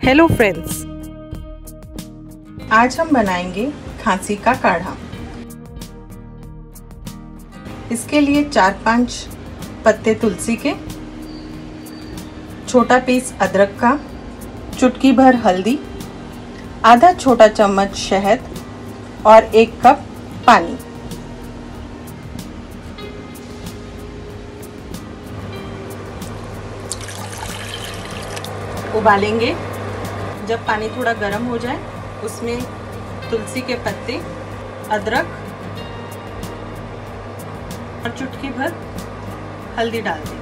Hello friends, आज हम बनाएंगे खांसी का काढ़ा। इसके लिए 4-5 पत्ते तुलसी के, छोटा पीस अदरक का, चुटकी भर हल्दी, आधा छोटा चम्मच शहद और 1 कप पानी। उबालेंगे। जब पानी थोड़ा गर्म हो जाए उसमें तुलसी के पत्ते, अदरक और चुटकी भर हल्दी डाल दें।